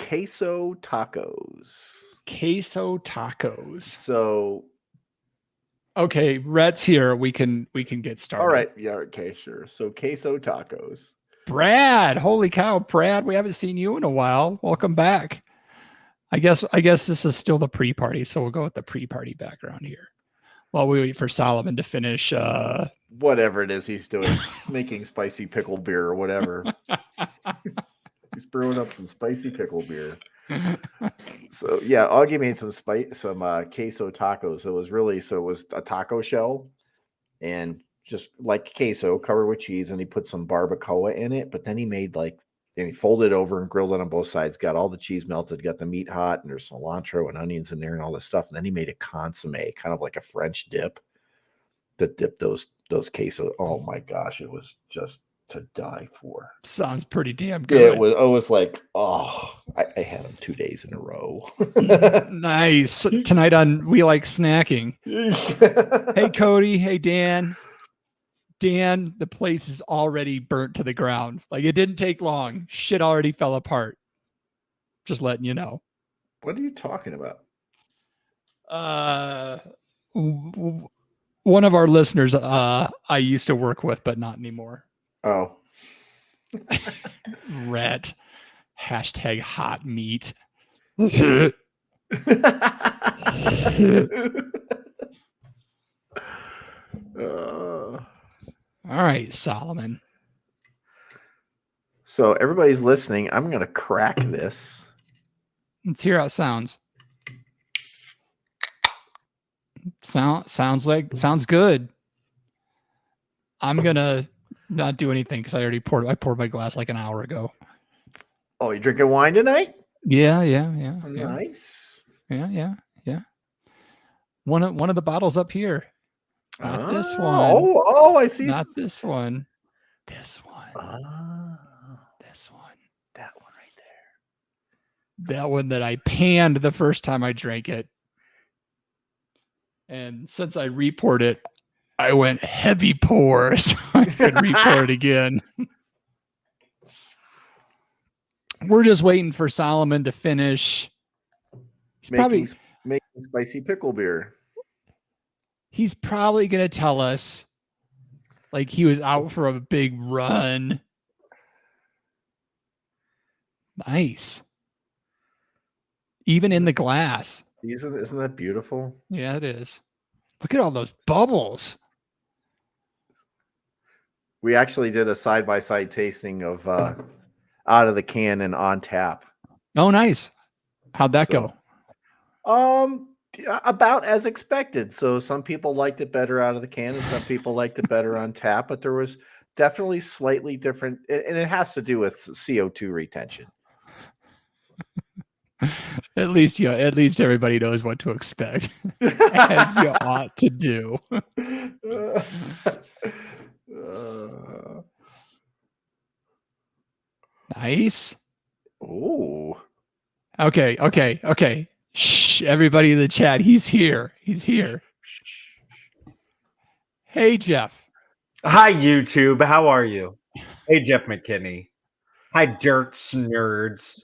queso tacos. Queso tacos. So, okay, Rhett's here. We can get started. All right. Yeah. Okay. Sure. So queso tacos. Brad, holy cow, Brad, we haven't seen you in a while. Welcome back. I guess this is still the pre-party, so we'll go with the pre-party background here while we wait for Solomon to finish. Whatever it is he's doing, making spicy pickle beer or whatever. He's brewing up some spicy pickle beer. So yeah, Augie made some queso tacos. It was a taco shell and just like queso covered with cheese, and he put some barbacoa in it. But then he made and he folded it over and grilled it on both sides. Got all the cheese melted, got the meat hot, and there's cilantro and onions in there and all this stuff. And then he made a consomme, kind of like a French dip, that dipped those queso. Oh my gosh, it was just to die for. Sounds pretty damn good. Yeah, it was. I was like, I had them 2 days in a row. Nice. Tonight on We Like Snacking. Hey, Cody. Hey, Dan. Dan, the place is already burnt to the ground. Like, it didn't take long. Shit already fell apart. Just letting you know. What are you talking about? One of our listeners I used to work with, but not anymore. Oh. Rhett. Hashtag hot meat. All right, Solomon. So everybody's listening. I'm going to crack this. Let's hear how it sounds. Sounds good. I'm going to not do anything because I poured my glass like an hour ago. Oh, you drinking wine tonight? Yeah. Nice. Yeah. One of the bottles up here. Not this one. Oh, I see. Not this one. This one. This one. That one right there. That one that I panned the first time I drank it. And since I re-poured it, I went heavy pour so I could re-pour it again. We're just waiting for Solomon to finish. He's making spicy pickle beer. He's probably going to tell us like he was out for a big run. Nice. Even in the glass. Isn't that beautiful? Yeah, it is. Look at all those bubbles. We actually did a side-by-side tasting of out of the can and on tap. Oh, nice. How'd that go? About as expected. So some people liked it better out of the can and some people liked it better on tap, but there was definitely slightly different, and it has to do with CO2 retention. At least everybody knows what to expect, as you ought to do. Nice. Oh. Okay. Shh, everybody in the chat. He's here. Hey, Jeff. Hi, YouTube. How are you? Hey, Jeff McKinney. Hi, Dirks Nerds.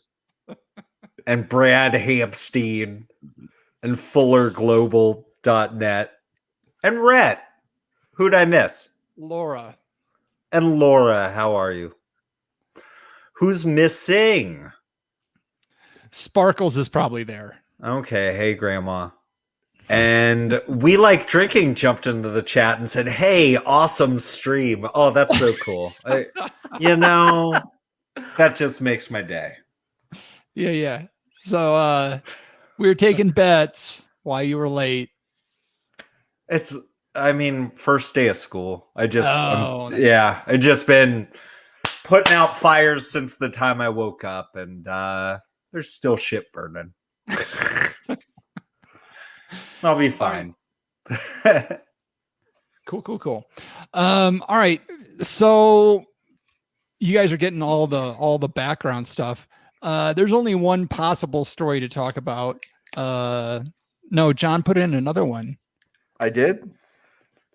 And Brad Hampstein. And FullerGlobal.net. And Rhett. Who'd I miss? Laura. And Laura, how are you? Who's missing? Sparkles is probably there. Okay. Hey, Grandma. And We Like Drinking jumped into the chat and said, hey, awesome stream. Oh, that's so cool. That just makes my day. Yeah. So we were taking bets while you were late. First day of school. I just been putting out fires since the time I woke up, and there's still shit burning. I'll be fine. Cool. All right. So you guys are getting all the background stuff. There's only one possible story to talk about. No, John put in another one. I did?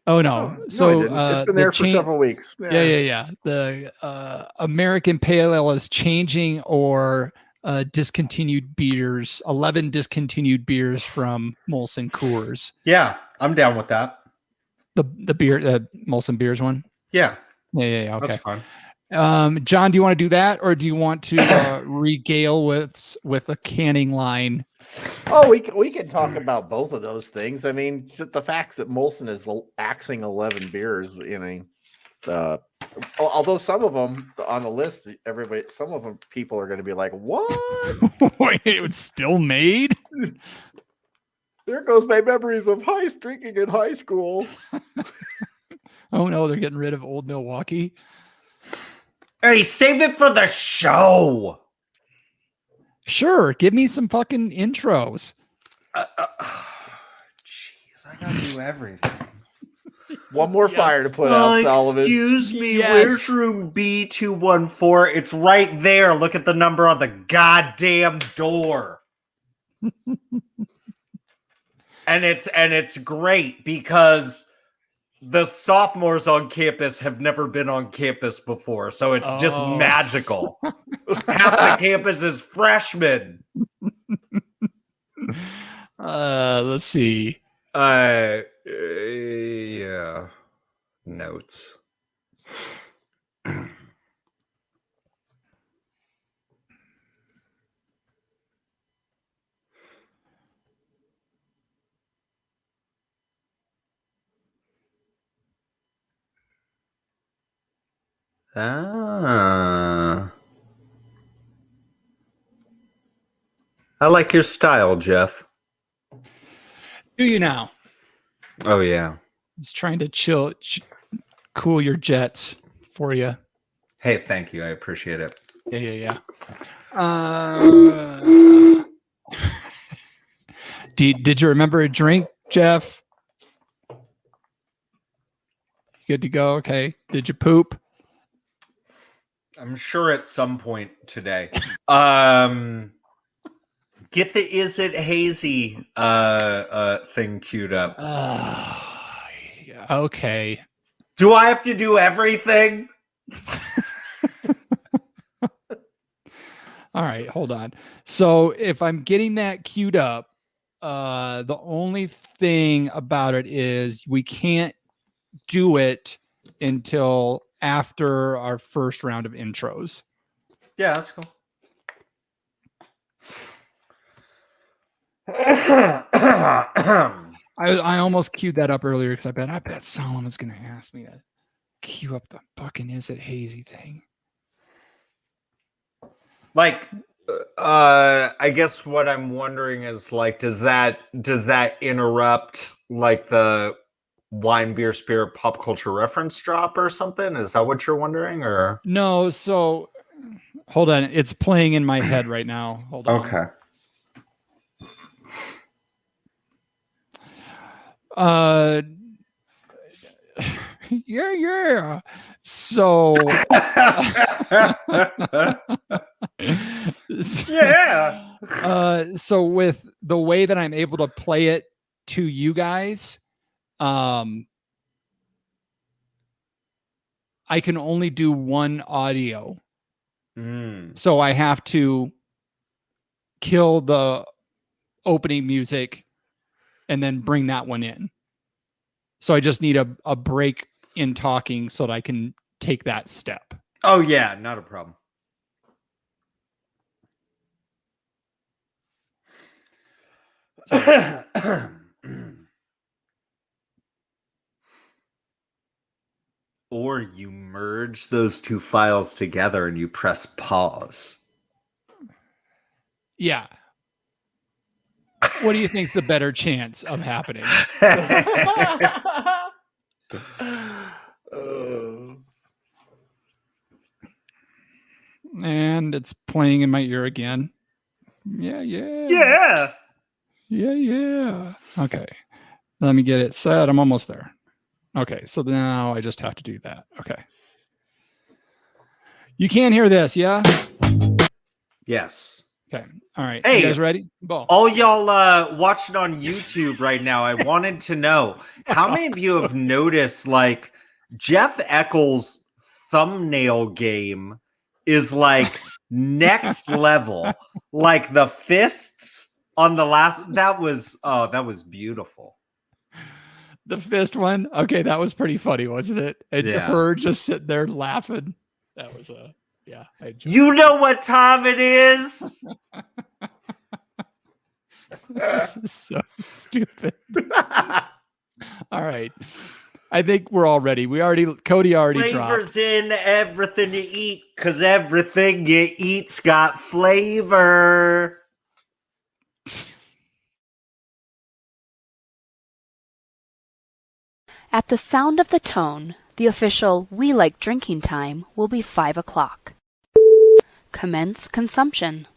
Oh no. So it's been there for several weeks. Yeah. The American Pale Ale is changing or discontinued beers, 11 discontinued beers from Molson Coors. Yeah, I'm down with that. The beer, the Molson Beers one. Yeah, Yeah. Okay. that's fine. John, do you want to do that, or do you want to regale with a canning line? Oh, we can talk about both of those things. I mean, just the fact that Molson is axing 11 beers. Although some of them on the list, some of them people are going to be like, "What? Wait, it was still made?" There goes my memories of drinking in high school. Oh no, they're getting rid of Old Milwaukee. Hey, save it for the show. Sure, give me some fucking intros. Jeez, I gotta do everything. One more fire to put out, Sullivan. Excuse me, Yes. where's room B214? It's right there. Look at the number on the goddamn door. and it's great because the sophomores on campus have never been on campus before, so it's just magical. Half the campus is freshmen. Let's see. Yeah. Notes. I like your style, Jeff. Do you now? Oh yeah. Just trying to cool your jets for you. Hey, thank you. I appreciate it. Yeah. Did you remember a drink, Jeff? Good to go. Okay. Did you poop? I'm sure at some point today. Get the Is It Hazy thing queued up. Yeah, okay. Do I have to do everything? All right, hold on. So if I'm getting that queued up, the only thing about it is we can't do it until after our first round of intros. Yeah, that's cool. I almost queued that up earlier because I bet Solomon's gonna ask me to queue up the fucking Is It Hazy thing. Like, I guess what I'm wondering is like, does that interrupt like the wine, beer, spirit, pop culture reference drop or something? Is that what you're wondering, or no? So hold on, it's playing in my head right now. Hold on. okay? Yeah. So Yeah. So with the way that I'm able to play it to you guys, I can only do one audio. So I have to kill the opening music and then bring that one in. So I just need a break in talking so that I can take that step. Oh yeah, not a problem. Or you merge those two files together and you press pause. Yeah. What do you think's the better chance of happening? And it's playing in my ear again. Yeah. Okay. Let me get it set. I'm almost there. Okay. So now I just have to do that. Okay. You can't hear this, yeah? Yes. Okay. All right. Hey, you guys ready? Ball. All y'all watching on YouTube right now, I wanted to know how many of you have noticed like Jeff Eccles' thumbnail game is like next level. Like the fists on the last, that was beautiful. The fist one. Okay, that was pretty funny, wasn't it? And Yeah. her just sitting there laughing. That was yeah. I enjoyed You know what time it is? This is so stupid. All right. I think we're all ready. Cody already dropped. Flavors in everything you eat, because everything you eat's got flavor. At the sound of the tone, the official "We Like Drinking" time will be 5 o'clock. Commence consumption.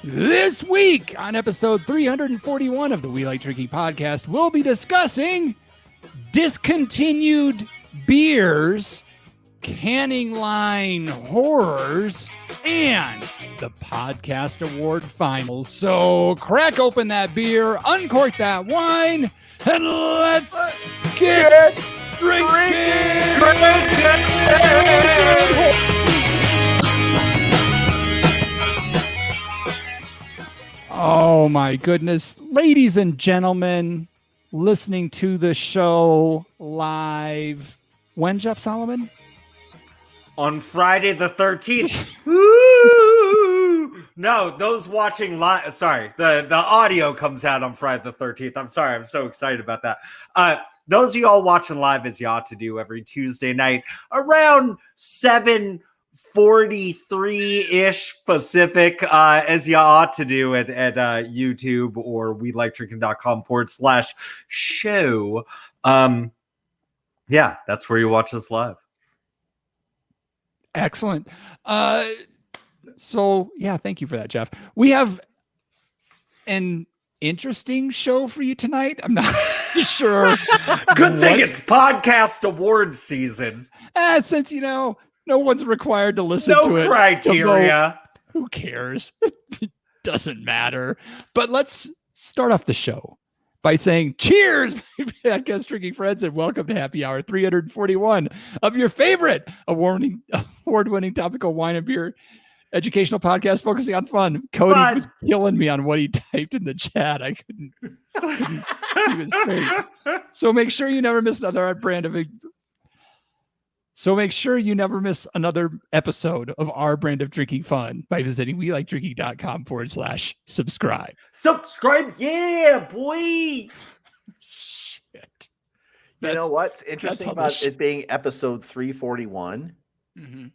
This week on episode 341 of the We Like Drinking podcast, we'll be discussing discontinued beers, canning line horrors, and the podcast award finals. So crack open that beer, uncork that wine, and let's get drinking! Oh my goodness. Ladies and gentlemen, listening to the show live. When, Jeff Solomon? On Friday the 13th. Woo! No, those watching live. Sorry, the audio comes out on Friday the 13th. I'm sorry. I'm so excited about that. Those of y'all watching live, as you ought to do every Tuesday night around 7:43-ish Pacific, as you ought to do at YouTube or welikeDrinking.com/show. Yeah, that's where you watch us live. Excellent. So yeah, thank you for that, Jeff. We have an interesting show for you tonight. I'm not sure. Good thing it's podcast awards season. Since no one's required to listen No to it. criteria. Who cares? It doesn't matter. But let's start off the show by saying cheers, my podcast drinking friends, and welcome to Happy Hour 341 of your favorite award-winning topical wine and beer educational podcast focusing on fun. Cody was killing me on what he typed in the chat. I couldn't he was great. So make sure you never miss another episode of our brand of drinking fun by visiting welikeDrinking.com/subscribe. Subscribe, yeah, boy. Shit. You know what's interesting about it being episode 341? Mm-hmm.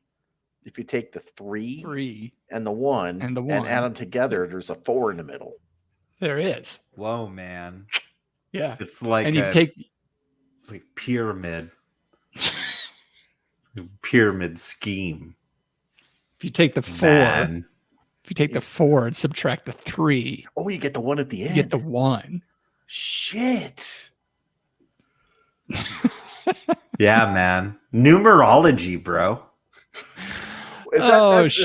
If you take the three and the one and add them together, there's a 4 in the middle. There is. Whoa, man. Yeah. It's like it's like pyramid. Pyramid scheme. If you take the 4, if you take the 4 and subtract the 3, you get the 1 at the end. You get the 1. Shit. Yeah, man. Numerology, bro. Is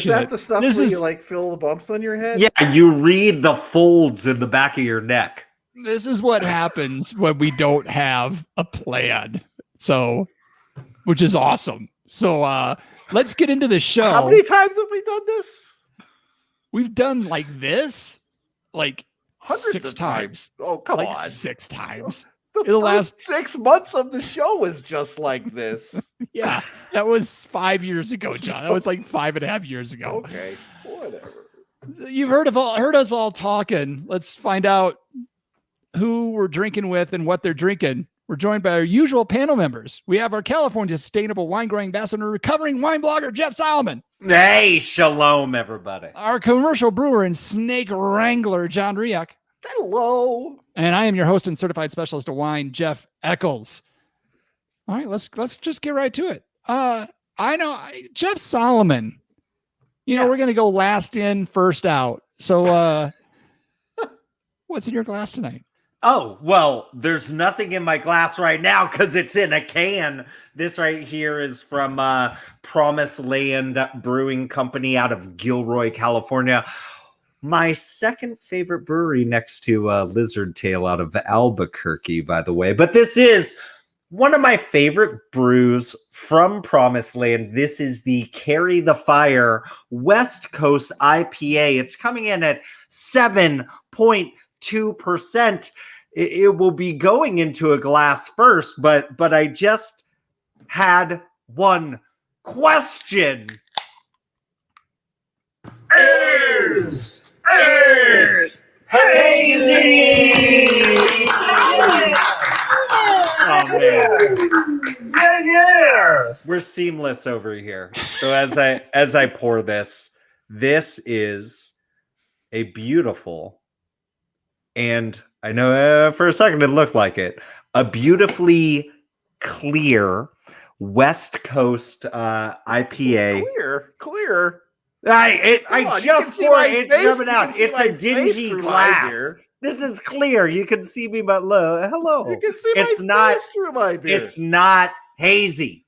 that the stuff where you like fill the bumps on your head? Yeah, you read the folds in the back of your neck. This is what happens when we don't have a plan. So, which is awesome. So let's get into the show. How many times have we done this? We've done like this, like hundreds 6 of times. Oh, come on. 6 times. The last 6 months of the show was just like this. Yeah, that was 5 years ago, John. That was like 5.5 years ago. Okay, whatever. You've heard us all talking. Let's find out who we're drinking with and what they're drinking. We're joined by our usual panel members. We have our California Sustainable Wine Growing Ambassador, recovering wine blogger, Jeff Solomon. Hey, shalom, everybody. Our commercial brewer and snake wrangler, John Riak. Hello. And I am your host and certified specialist of wine, Jeff Eccles. All right, let's just get right to it. Jeff Solomon. We're going to go last in, first out. So what's in your glass tonight? Oh, well, there's nothing in my glass right now because it's in a can. This right here is from Promise Land Brewing Company out of Gilroy, California. My second favorite brewery next to Lizard Tail out of Albuquerque, by the way. But this is one of my favorite brews from Promised Land. This is the Carry the Fire West Coast IPA. It's coming in at 7.2%. It will be going into a glass first, but I just had one question. Is hazy? Oh man. Yeah. We're seamless over here. So as I pour this is a beautiful, and I know for a second it looked like it, a beautifully clear West Coast IPA. Clear. I just pour it. It's coming out. It's a dingy glass. This is clear. You can see me, but look, hello. You can see it's my not face through my beer. It's not hazy.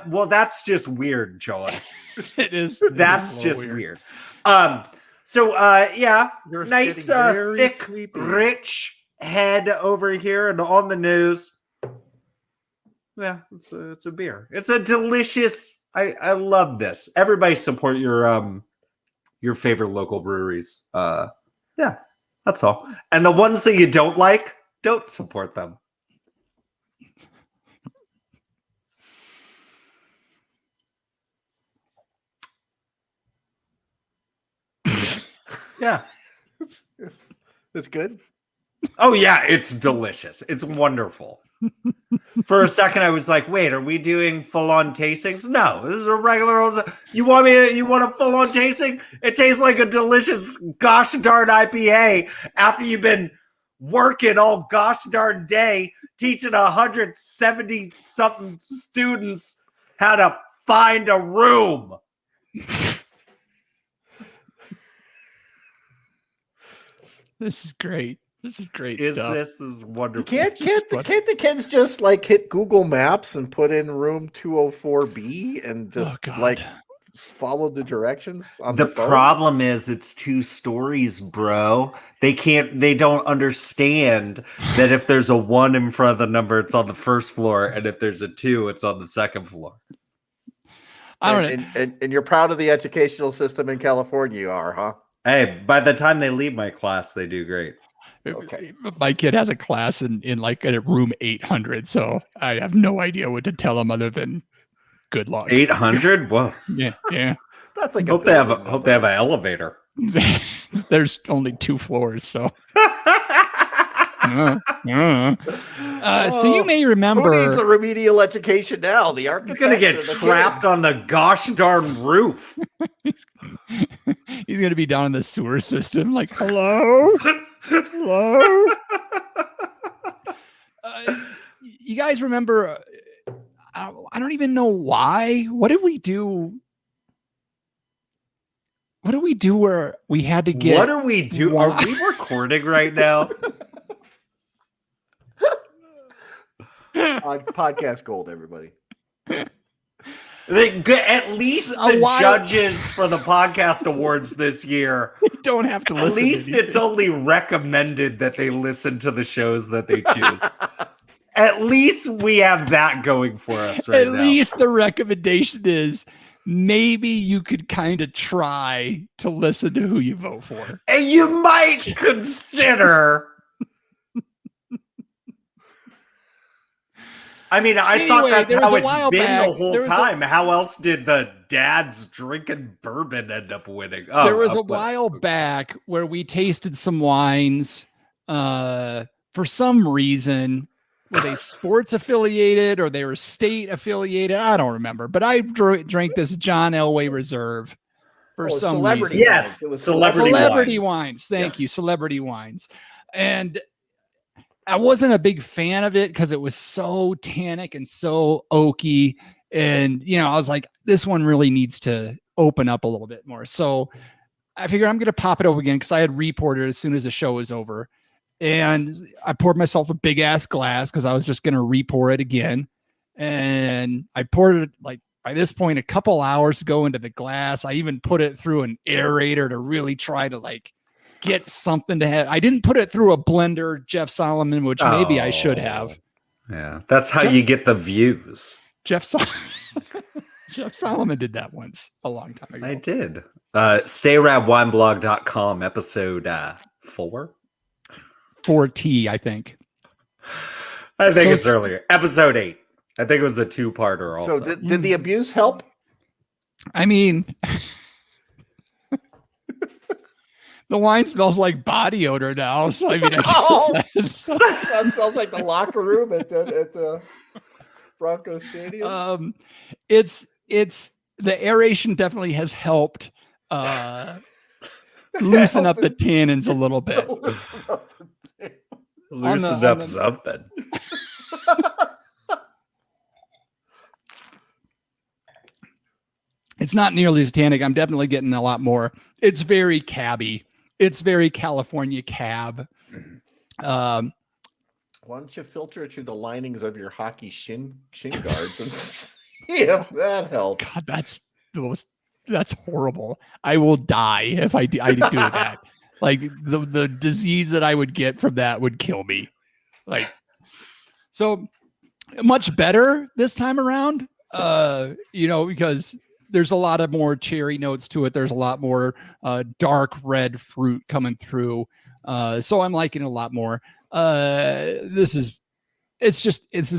Well, that's just weird, John. It is. That's just weird. So yeah, You're nice getting very thick, sleepy. rich head over here and on the news. Yeah, it's a beer. It's a delicious. I love this. Everybody support your favorite local breweries. Yeah, that's all. And the ones that you don't like, don't support them. Yeah. It's good. Oh yeah, it's delicious. It's wonderful. For a second, I was like, "Wait, are we doing full-on tastings?" No, this is a regular old. You want a full-on tasting? It tastes like a delicious gosh darn IPA after you've been working all gosh darn day teaching 170 something students how to find a room. This is great. This is great This stuff. is wonderful. Can't the kids just like hit Google Maps and put in room 204B and just like follow the directions on The the phone? problem is it's 2 stories, bro. They don't understand that if there's a 1 in front of the number, it's on the first floor, and if there's a 2, it's on the second floor. I don't know. And you're proud of the educational system in California, you are, huh? Hey, by the time they leave my class, they do great. Okay. My kid has a class in like at room 800, so I have no idea what to tell him other than good luck. 800? Whoa. Yeah. That's like Hope they have an elevator. There's only 2 floors, so. So you may remember. Who needs a remedial education now? The You're architect. gonna get trapped on the gosh darn roof. He's gonna be down in the sewer system, like, hello. Hello. You guys remember? I don't even know why. What did we do? What do we do where we had to get? What do we do? Why? Are we recording right now? On podcast gold, everybody. At least the judges for the podcast awards this year don't have to listen. At least it's only recommended that they listen to the shows that they choose. At least we have that going for us right now. At least the recommendation is maybe you could kind of try to listen to who you vote for. And you might consider. I mean, I thought that's how it's been the whole time. How else did the dads drinking bourbon end up winning? Oh, there was a while back where we tasted some wines for some reason. Were they sports affiliated or they were state affiliated? I don't remember. But I drank this John Elway Reserve for some reason. Yes, it was celebrity wines. Thank you, celebrity wines. And I wasn't a big fan of it because it was so tannic and so oaky. And, I was like, this one really needs to open up a little bit more. So I figured I'm going to pop it over again because I had reported as soon as the show was over. and I poured myself a big ass glass because I was just going to re-pour it again. And I poured it like by this point, a couple hours to go into the glass. I even put it through an aerator to really try to like get something to have. I didn't put it through a blender, Jeff Solomon, which maybe I should have. Yeah, that's how you get the views. Jeff Solomon did that once a long time ago. I did. StayRadWineblog.com, episode 4? 4T, I think. I think So it's earlier. Episode 8. I think it was a 2-parter also. So did the abuse help? I mean, the wine smells like body odor now. So I mean, I guess That smells like the locker room at the Broncos Stadium. It's the aeration definitely has helped loosen up the tannins a little bit. Loosened up something. It's not nearly as tannic. I'm definitely getting a lot more. It's very cabby. It's very California cab. Why don't you filter it through the linings of your hockey shin guards and see if that helps? God, that's horrible. I will die if I do that. Like the disease that I would get from that would kill me. Like, so much better this time around. Because there's a lot of more cherry notes to it. There's a lot more dark red fruit coming through. So I'm liking it a lot more. This is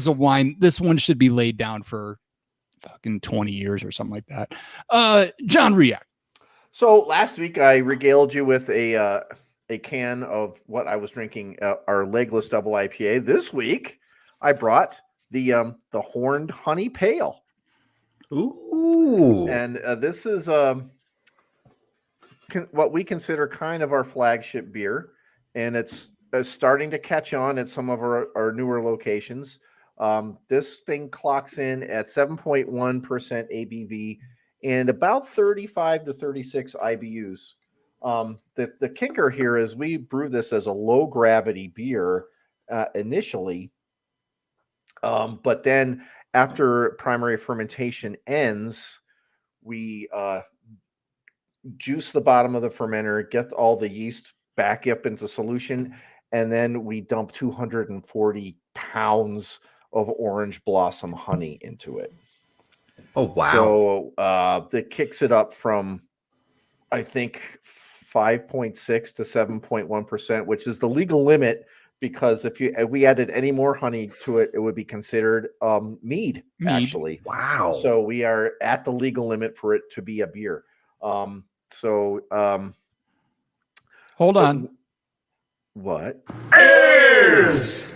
a wine. This one should be laid down for fucking 20 years or something like that. John Riak. So last week I regaled you with a can of what I was drinking, our Legless Double IPA. This week I brought the Horned Honey Pale. Ooh. And this is what we consider kind of our flagship beer, and it's starting to catch on at some of our newer locations. This thing clocks in at 7.1% ABV and about 35 to 36 IBUs. The kicker here is we brew this as a low gravity beer initially, but then after primary fermentation ends, we juice the bottom of the fermenter, get all the yeast back up into solution, and then we dump 240 pounds of orange blossom honey into it. Oh, wow. So that kicks it up from, I think, 5.6 to 7.1%, which is the legal limit, because if we added any more honey to it, it would be considered mead, actually. Wow. So we are at the legal limit for it to be a beer. Hold on. What? Hazy.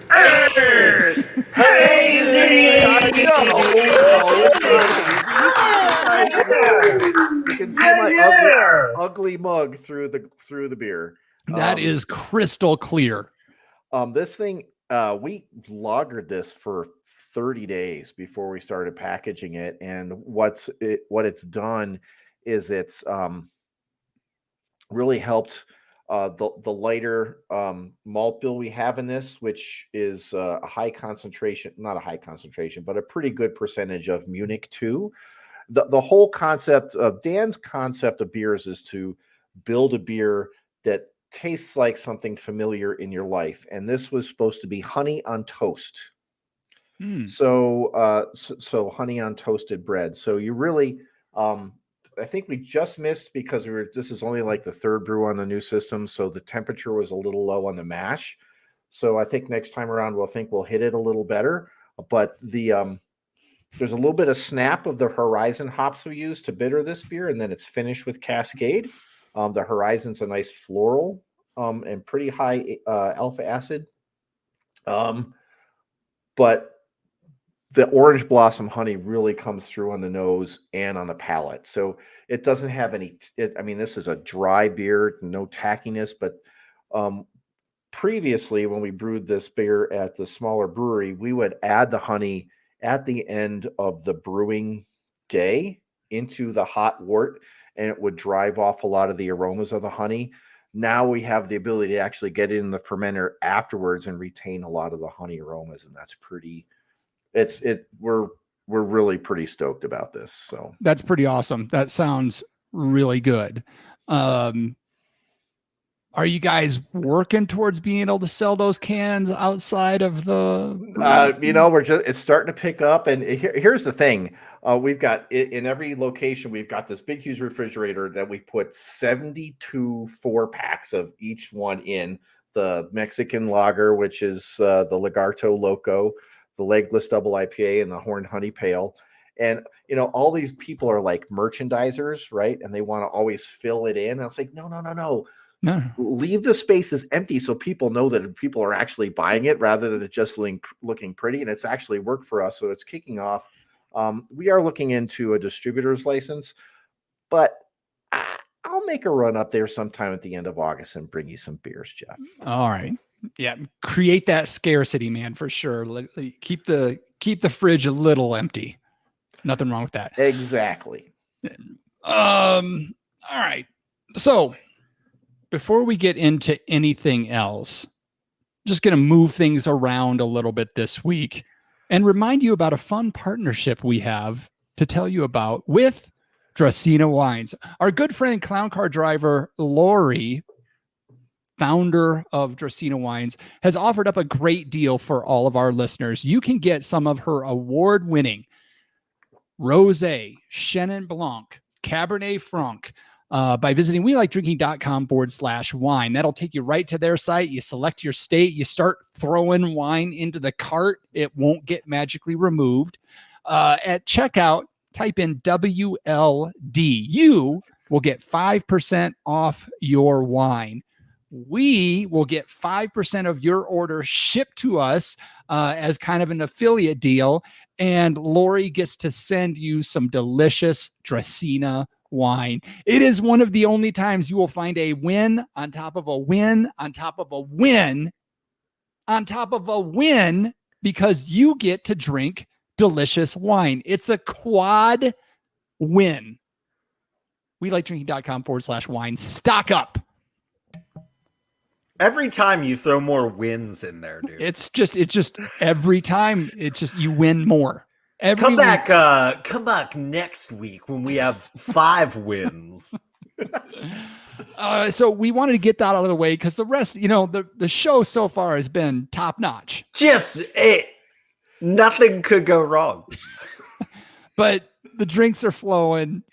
You can see my ugly mug through the beer. That is crystal clear. This thing, we lagered this for 30 days before we started packaging it, and what it's done is it's really helped the lighter malt bill we have in this, which is a high concentration, not a high concentration, but a pretty good percentage of Munich 2. The whole concept of Dan's concept of beers is to build a beer that tastes like something familiar in your life, and this was supposed to be honey on toast. So honey on toasted bread. So you really, I think we just missed because this is only like the third brew on the new system, so the temperature was a little low on the mash. So I think next time around we'll hit it a little better. But there's a little bit of snap of the Horizon hops we use to bitter this beer, and then it's finished with Cascade. The Horizon's a nice floral and pretty high alpha acid. But the orange blossom honey really comes through on the nose and on the palate. So it doesn't have any, this is a dry beer, no tackiness, but previously when we brewed this beer at the smaller brewery, we would add the honey at the end of the brewing day into the hot wort, and it would drive off a lot of the aromas of the honey. now we have the ability to actually get it in the fermenter afterwards and retain a lot of the honey aromas, and that's pretty. We're really pretty stoked about this. So That's pretty awesome. That sounds really good. Are you guys working towards being able to sell those cans outside of the? it's starting to pick up. And here's the thing: we've got in every location, we've got this big, huge refrigerator that we put 72 4-packs of each one in. The Mexican lager, which is the Lagarto Loco, the Legless Double IPA, and the Horned Honey Pale. And all these people are like merchandisers, right? And they want to always fill it in. And I was like, no. No. Leave the spaces empty so people know that people are actually buying it rather than it just looking pretty. And it's actually worked for us. So it's kicking off. We are looking into a distributor's license, but I'll make a run up there sometime at the end of August and bring you some beers, Jeff. All right. Yeah. Create that scarcity, man, for sure. Keep the fridge a little empty. Nothing wrong with that. Exactly. All right. So before we get into anything else, just going to move things around a little bit this week and remind you about a fun partnership we have to tell you about with Dracaena Wines. Our good friend, clown car driver Lori, founder of Dracaena Wines, has offered up a great deal for all of our listeners. You can get some of her award-winning Rosé, Chenin Blanc, Cabernet Franc, by visiting welikedrinking.com/wine. That'll take you right to their site. You select your state, you start throwing wine into the cart. It won't get magically removed. At checkout, type in WLD. You will get 5% off your wine. We will get 5% of your order shipped to us as kind of an affiliate deal. And Lori gets to send you some delicious Dracaena wine. It is one of the only times you will find a win on top of a win on top of a win on top of a win because you get to drink delicious wine. It's a quad win. welikedrinking.com/wine. Stock up. Every time you throw more wins in there, dude. It's just every time you win more. Come back next week when we have 5 wins. So we wanted to get that out of the way because the rest, the show so far has been top notch. Nothing could go wrong. But the drinks are flowing.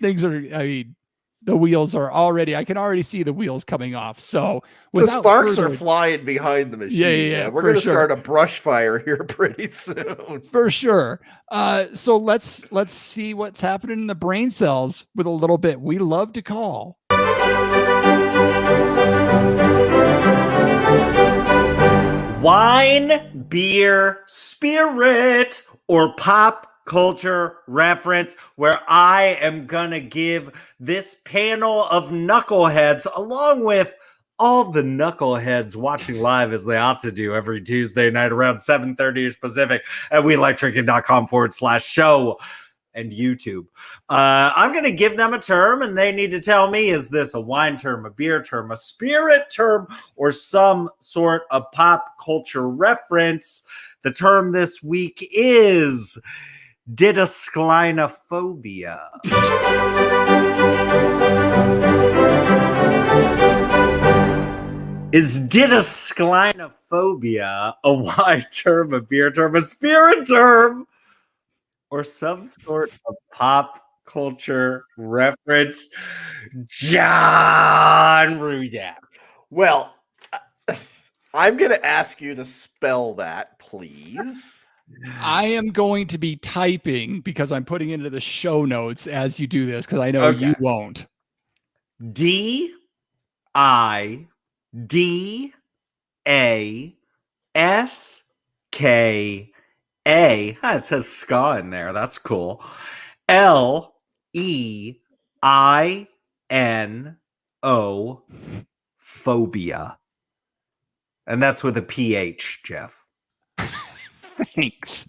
The wheels are I can already see the wheels coming off. So the sparks are flying behind the machine. Yeah. We're going to start a brush fire here pretty soon. For sure. So let's see what's happening in the brain cells with a little bit we love to call wine, beer, spirit, or pop culture reference, where I am gonna give this panel of knuckleheads, along with all the knuckleheads watching live as they ought to do every Tuesday night around 7:30 Pacific at welikedrinking.com/show and YouTube. I'm gonna give them a term and they need to tell me, is this a wine term, a beer term, a spirit term, or some sort of pop culture reference? The term this week is didasclinophobia. Is didasclinophobia a wine term, a beer term, a spirit term, or some sort of pop culture reference? John Rudak. Well, I'm going to ask you to spell that, please. I am going to be typing because I'm putting into the show notes as you do this because I know you won't. DIDASKA It says ska in there. That's cool. LEINO phobia. And that's with a PH, Jeff. Thanks.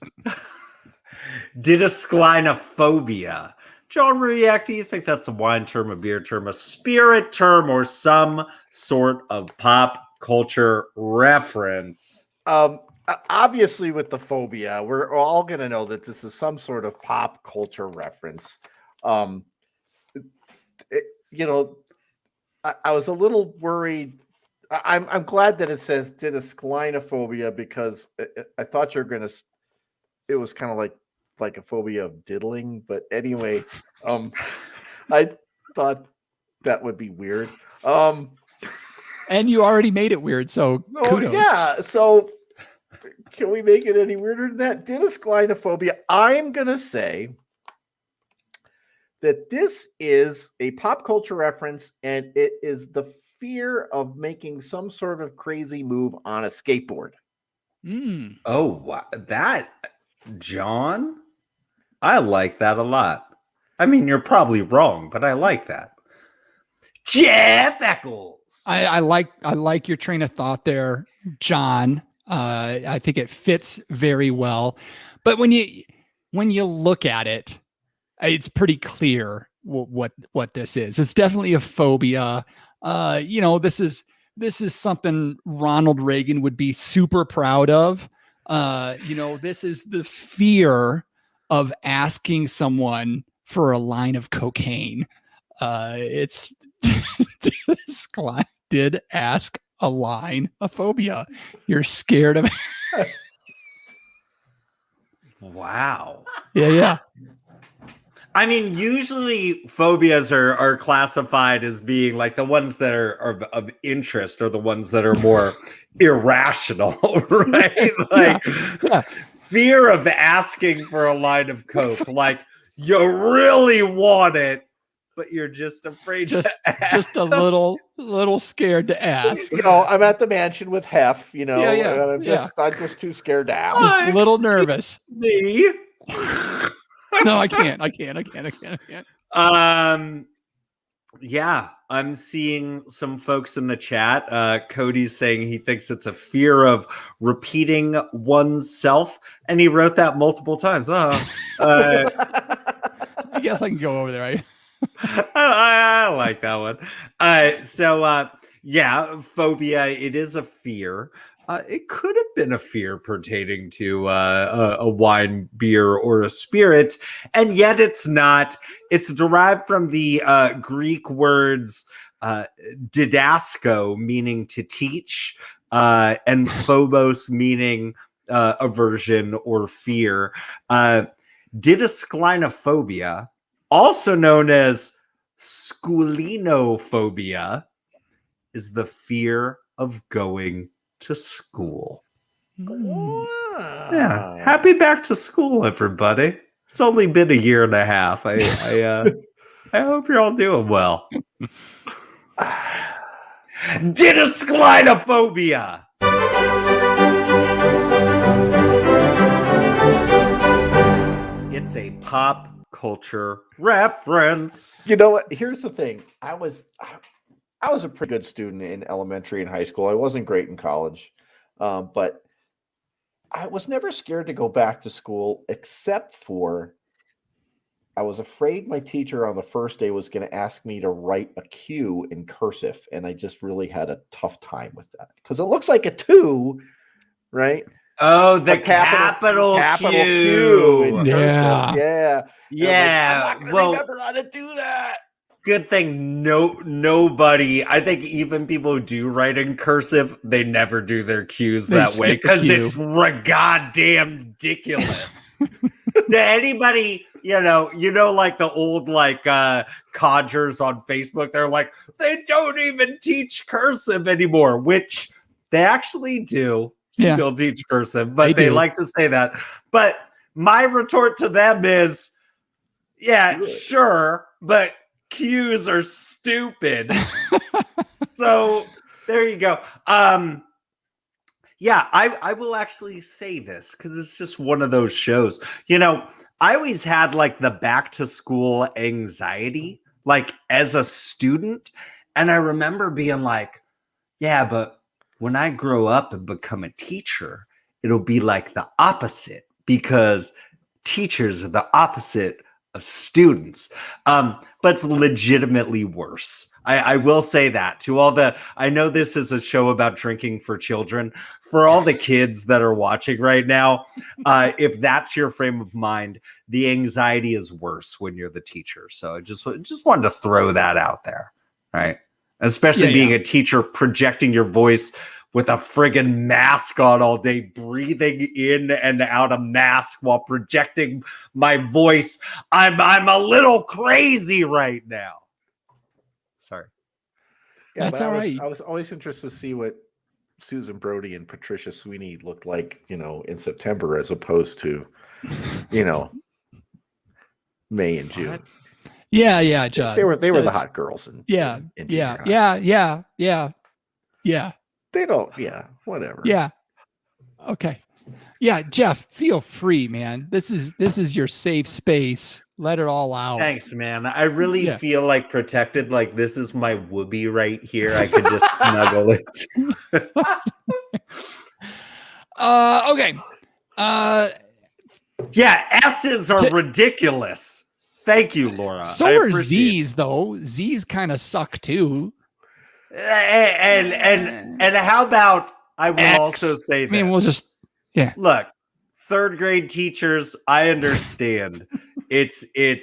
Didasclinophobia. John Ruyak, do you think that's a wine term, a beer term, a spirit term, or some sort of pop culture reference? Obviously, with the phobia, we're all going to know that this is some sort of pop culture reference. You know, I was a little worried. I'm glad that it says didasclinophobia because I thought you're going to. It was kind of like a phobia of diddling, but anyway, I thought that would be weird. And you already made it weird, so kudos. Yeah. So can we make it any weirder than that? Didasclinophobia. I'm gonna say that this is a pop culture reference, and it is the fear of making some sort of crazy move on a skateboard. Oh, wow. That, John, I like that a lot. I mean, you're probably wrong, but I like that. Jeff Eccles. I like your train of thought there, John. I think it fits very well. But when you look at it, it's pretty clear what this is. It's definitely a phobia. This is something Ronald Reagan would be super proud of. This is the fear of asking someone for a line of cocaine. It's did ask a line, a phobia. You're scared of it. Wow. Yeah. I mean, usually phobias are classified as being like the ones that are of interest or the ones that are more irrational, right? Like fear of asking for a line of coke, like you really want it, but you're just afraid just a little scared to ask. I'm at the mansion with Hef, and Yeah. I'm just too scared to ask. Just a little nervous. Me. No, I can't. Yeah, I'm seeing some folks in the chat. Cody's saying he thinks it's a fear of repeating oneself, and he wrote that multiple times. I guess I can go over there, right? I like that one. Phobia, it is a fear. It could have been a fear pertaining to a wine, beer, or a spirit, and yet it's not. It's derived from the Greek words didasko, meaning to teach, and phobos, meaning aversion or fear. Didasclinophobia, also known as schoolinophobia, is the fear of going to school. Wow. Yeah. Happy back to school, everybody. It's only been a year and a half. I hope you're all doing well. Didasclinophobia. It's a pop culture reference. You know what? Here's the thing. I was a pretty good student in elementary and high school. I wasn't great in college, but I was never scared to go back to school, except for I was afraid my teacher on the first day was going to ask me to write a Q in cursive, and I just really had a tough time with that because it looks like a 2, right? Oh, the capital Q. In cursive. Yeah. I'm not remember how to do that. Good thing nobody, I think even people who do write in cursive, they never do their Q's that way because it's goddamn ridiculous. To anybody, like the old codgers on Facebook, they're like, they don't even teach cursive anymore, which they actually do still teach cursive, but they like to say that. But my retort to them is, yeah, sure, but Q's are stupid. So there you go. I will actually say this because it's just one of those shows. I always had the back to school anxiety, as a student. And I remember being like, yeah, but when I grow up and become a teacher, it'll be like the opposite because teachers are the opposite of students. But it's legitimately worse. I will say that to all the, I know this is a show about drinking for children. For all the kids that are watching right now, if that's your frame of mind, the anxiety is worse when you're the teacher. So I just wanted to throw that out there, right? Especially being a teacher, projecting your voice with a friggin' mask on all day, breathing in and out a mask while projecting my voice. I'm a little crazy right now. Sorry. Yeah, That's but all right. I was always interested to see what Susan Brody and Patricia Sweeney looked like, in September as opposed to, May and June. What? Yeah, John. They were the hot girls in junior high. Yeah. They don't, whatever. Yeah. Okay. Yeah, Jeff, feel free, man. This is your safe space. Let it all out. Thanks, man. I really feel like protected. Like this is my whoopee right here. I could just snuggle it. Okay. Yeah, S's are ridiculous. Thank you, Laura. So I are appreciate Z's though. Z's kind of suck too. it. And how about I will X. also say this. I mean, we'll just Look, third grade teachers, I understand. It's in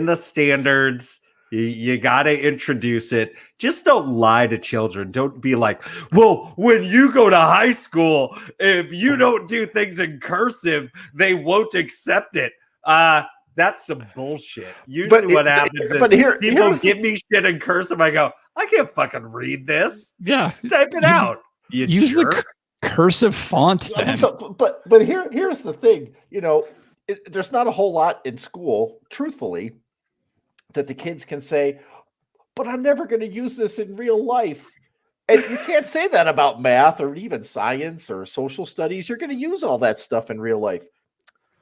the standards. You got to introduce it. Just don't lie to children. Don't be like, well, when you go to high school, if you don't do things in cursive, they won't accept it. That's some bullshit. Usually what happens is people give me shit in cursive. I go, I can't fucking read this. Yeah. Type it out. You use jerk. the cursive font then. But here's the thing, there's not a whole lot in school, truthfully, that the kids can say, but I'm never going to use this in real life. And you can't say that about math or even science or social studies. You're going to use all that stuff in real life.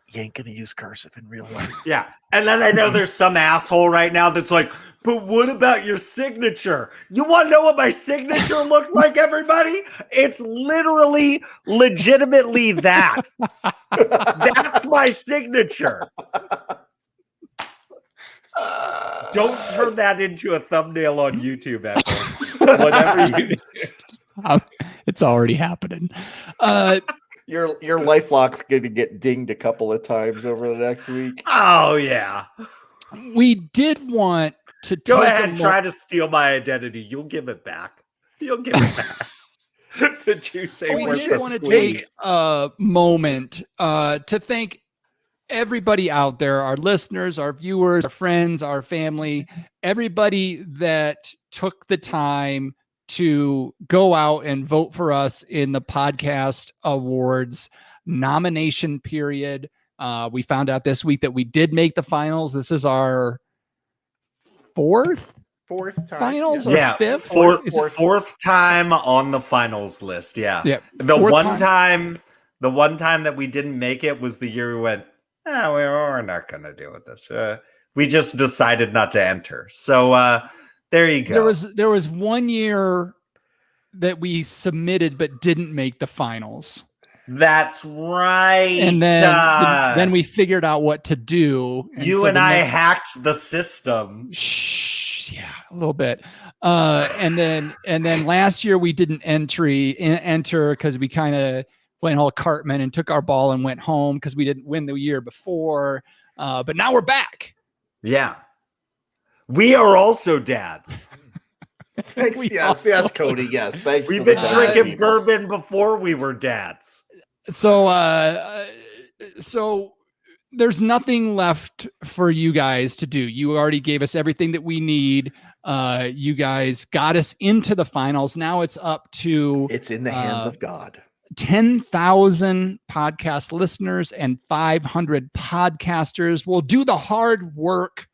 You ain't going to use cursive in real life. Yeah. And then I know there's some asshole right now that's like, but what about your signature? You want to know what my signature looks like, everybody? It's literally, legitimately that. That's my signature. Don't turn that into a thumbnail on YouTube, assholes. Whatever you do. It's already happening. Your LifeLock's going to get dinged a couple of times over the next week. Oh, yeah. We did want to go ahead and try to steal my identity. You'll give it back. You'll give it back. Did you say we did want to take a moment to thank everybody out there, our listeners, our viewers, our friends, our family, everybody that took the time to go out and vote for us in the podcast awards nomination period. We found out this week that we did make the finals. This is our fourth time finals, yeah, or fifth, fourth time on the finals list. Yeah. The one time that we didn't make it was the year we went, we're not going to deal with this. We just decided not to enter. So there you go. There was 1 year that we submitted but didn't make the finals. That's right. And then we figured out what to do. And I hacked the system. Yeah, a little bit. And then last year we didn't enter because we kind of went all Cartman and took our ball and went home because we didn't win the year before. But now we're back. Yeah. We are also dads. Thanks, yes, Cody. Yes, thanks. We've been drinking bourbon before we were dads. So there's nothing left for you guys to do. You already gave us everything that we need. You guys got us into the finals. Now it's up to it's in the hands of God. 10,000 podcast listeners and 500 podcasters will do the hard work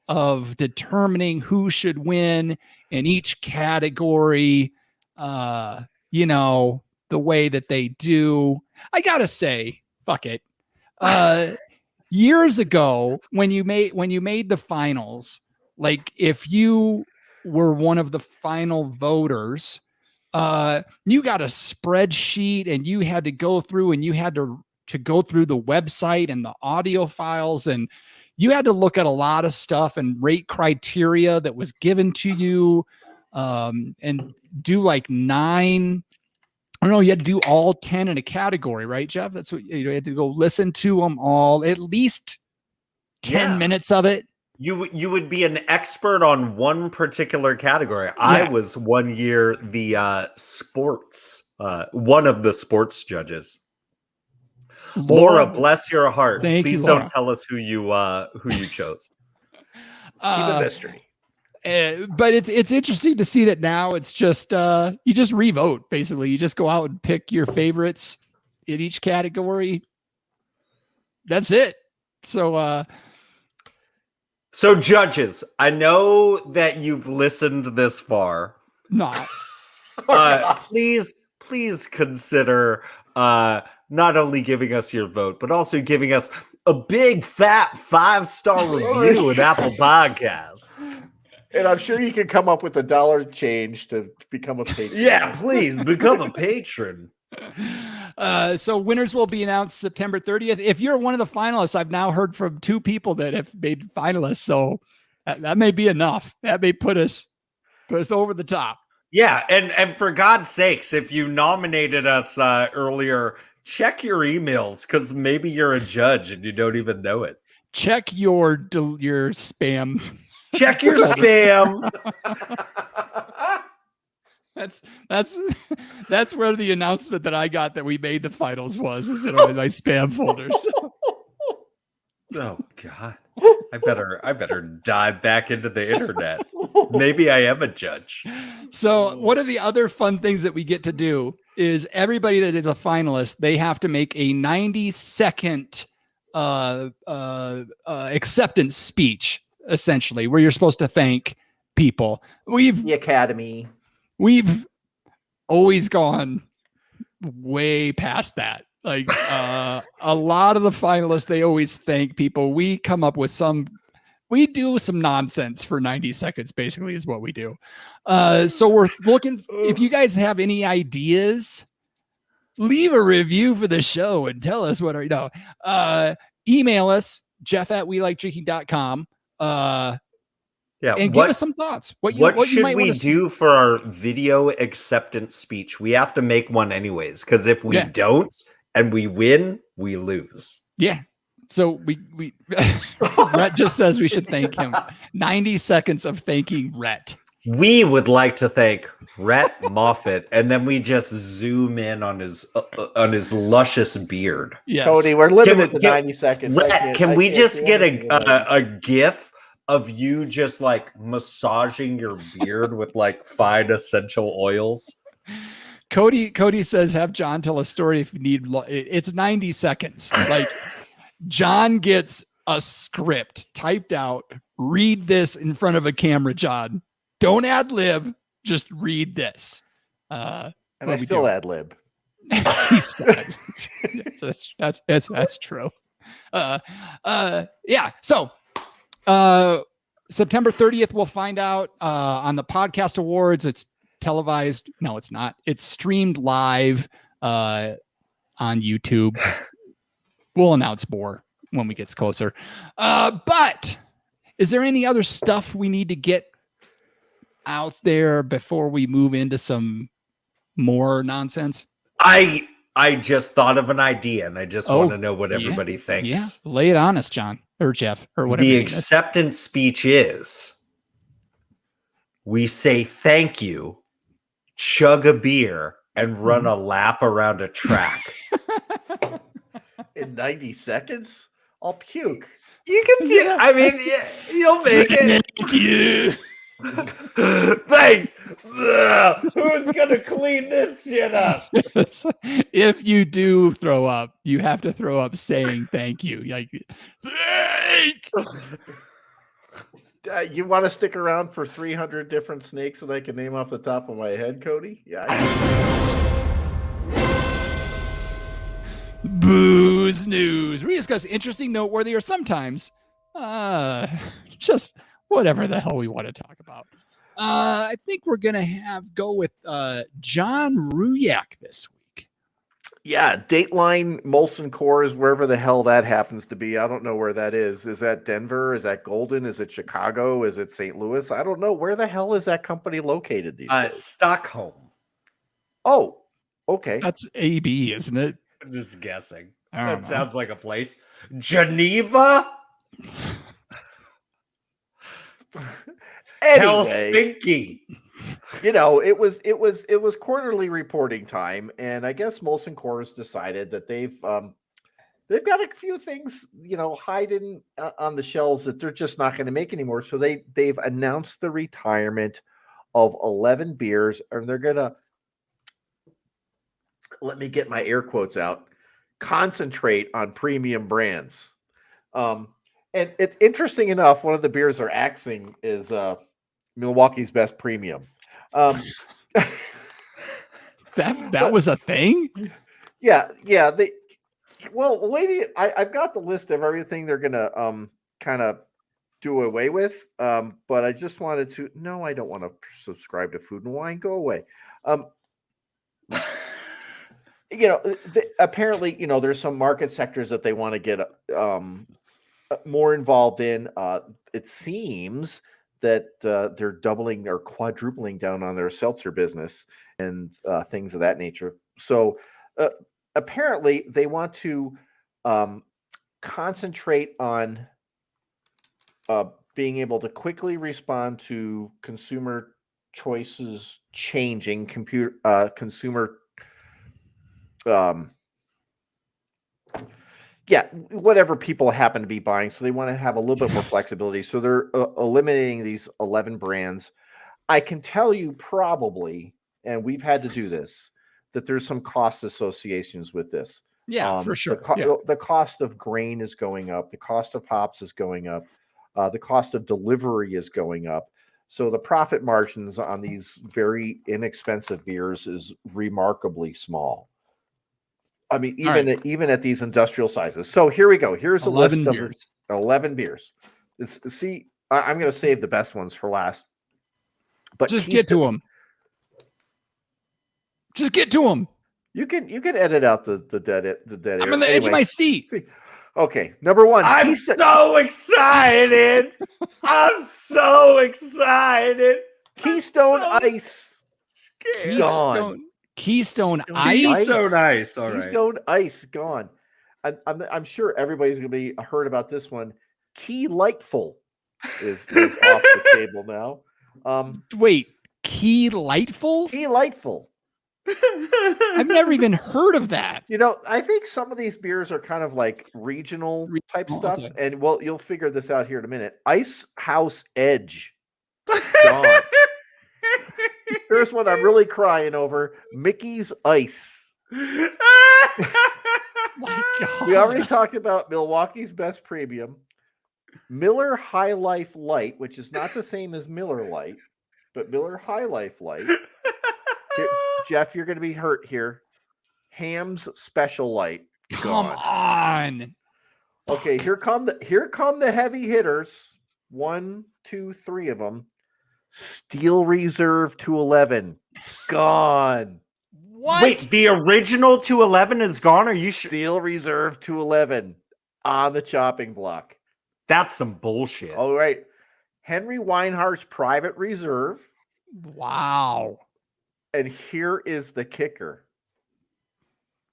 of determining who should win in each category, the way that they do. I gotta say, fuck it. Years ago, when you made the finals, like if you were one of the final voters, you got a spreadsheet and you had to go through and you had to to go through the website and the audio files, and you had to look at a lot of stuff and rate criteria that was given to you, and do like 9. I don't know. You had to do all 10 in a category, right, Jeff? That's what you had to go listen to them all, at least 10 minutes of it. You would be an expert on one particular category. I was one year the sports, one of the sports judges. Laura, bless your heart. Please don't tell us who you chose. Keep a mystery. But it's interesting to see that now it's just you just revote, basically. You just go out and pick your favorites in each category. That's it. So judges, I know that you've listened this far. Not. Please consider not only giving us your vote, but also giving us a big fat 5-star review in Apple Podcasts. And I'm sure you can come up with $1 change to become a patron. Yeah, please become a patron. So winners will be announced September 30th. If you're one of the finalists, I've now heard from 2 people that have made finalists. So that may be enough. That may put us over the top. Yeah, and for God's sakes, if you nominated us earlier, check your emails, because maybe you're a judge and you don't even know it. Check your spam. Check your spam. That's where the announcement that I got that we made the finals was in my spam folders. Oh God. I better dive back into the internet. Maybe I am a judge. So one of the other fun things that we get to do is everybody that is a finalist, they have to make a 90-second acceptance speech, essentially, where you're supposed to thank people. The Academy. We've always gone way past that. Like a lot of the finalists, they always thank people. We come up with we do some nonsense for 90 seconds, basically, is what we do. So we're looking, if you guys have any ideas, leave a review for the show and tell us what email us, jeff@welikedrinking.com. And give us some thoughts. What should we do for our video acceptance speech? We have to make one anyways, because if we don't and we win, we lose. Yeah. So we Rhett just says we should thank him. 90 seconds of thanking Rhett. We would like to thank Rhett Moffat, and then we just zoom in on his luscious beard. Yes. Cody, we're limited to 90 seconds. Rhett, can we just get a GIF of you just like massaging your beard with like fine essential oils? Cody says, have John tell a story if you need. It's 90 seconds. Like John gets a script typed out. Read this in front of a camera, John. Don't ad lib. Just read this. And I still ad lib. That's true. Yeah. So September 30th, we'll find out on the podcast awards. It's televised. No, it's not. It's streamed live on YouTube. We'll announce more when we get closer. But is there any other stuff we need to get out there before we move into some more nonsense? I just thought of an idea, and I just want to know what everybody thinks. Yeah, lay it on us, John or Jeff or whatever. The acceptance speech is: we say thank you, chug a beer, and run a lap around a track. In 90 seconds? I'll puke. You can do. I mean, you'll make it. Thank you. Thanks. Who's gonna clean this shit up? If you do throw up, you have to throw up saying thank you. Like, thank. You want to stick around for 300 different snakes that I can name off the top of my head, Cody? Yeah. Booze news. We discuss interesting, noteworthy, or sometimes just whatever the hell we want to talk about. I think we're gonna go with John Ruyak this week. Yeah, Dateline Molson Coors, wherever the hell that happens to be. I don't know where that is. Is that Denver? Is that Golden? Is it Chicago? Is it St. Louis? I don't know. Where the hell is that company located these days? Stockholm. Oh, okay. That's AB, isn't it? I'm just guessing. I don't That know. sounds like a place. Geneva? Anyway, Helsinki. you know, it was quarterly reporting time, and I guess Molson Coors decided that they've got a few things, you know, hiding on the shelves that they're just not going to make anymore. So they've announced the retirement of 11 beers, and they're gonna, let me get my air quotes out, concentrate on premium brands. And it's interesting enough, one of the beers they're axing is Milwaukee's Best Premium. That was a thing? Yeah. Well, lady, I've got the list of everything they're gonna kind of do away with. But I just wanted to. No, I don't want to subscribe to Food and Wine. Go away. You know, apparently, you know, there's some market sectors that they want to get more involved in. It seems that they're doubling or quadrupling down on their seltzer business and things of that nature. So apparently they want to concentrate on being able to quickly respond to consumer choices changing, consumer whatever people happen to be buying. So they want to have a little bit more flexibility. So they're eliminating these 11 brands. I can tell you probably, and we've had to do this, that there's some cost associations with this. Yeah, for sure. The cost of grain is going up. The cost of hops is going up. The cost of delivery is going up. So the profit margins on these very inexpensive beers is remarkably small. I mean, even at these industrial sizes. So here we go. Here's a list beers. of 11 beers. I'm going to save the best ones for last. But just get to them. Just get to them. You can edit out the dead air. I'm on the edge of my seat. Okay, number one. I'm so excited. I'm so excited. Keystone Ice. Gone. Keystone Ice. So nice. All right. Keystone Ice gone. I'm sure everybody's going to be heard about this one. Key Lightful is off the table now. Wait, Key Lightful? Key Lightful. I've never even heard of that. You know, I think some of these beers are kind of like regional type stuff, okay. and well, you'll figure this out here in a minute. Ice House Edge. Gone. Here's what I'm really crying over: Mickey's Ice. My God. We already talked about Milwaukee's Best Premium, Miller High Life Light, which is not the same as Miller Lite, but Miller High Life Light. Here, Jeff, you're going to be hurt here. Ham's Special Light. Come on. Okay, here come the heavy hitters. 1, 2, 3 of them. Steel Reserve 211. Gone. What? Wait, the original 211 is gone? Are you sure? Steel Reserve 211 on the chopping block. That's some bullshit. All right. Henry Weinhardt's Private Reserve. Wow. And here is the kicker.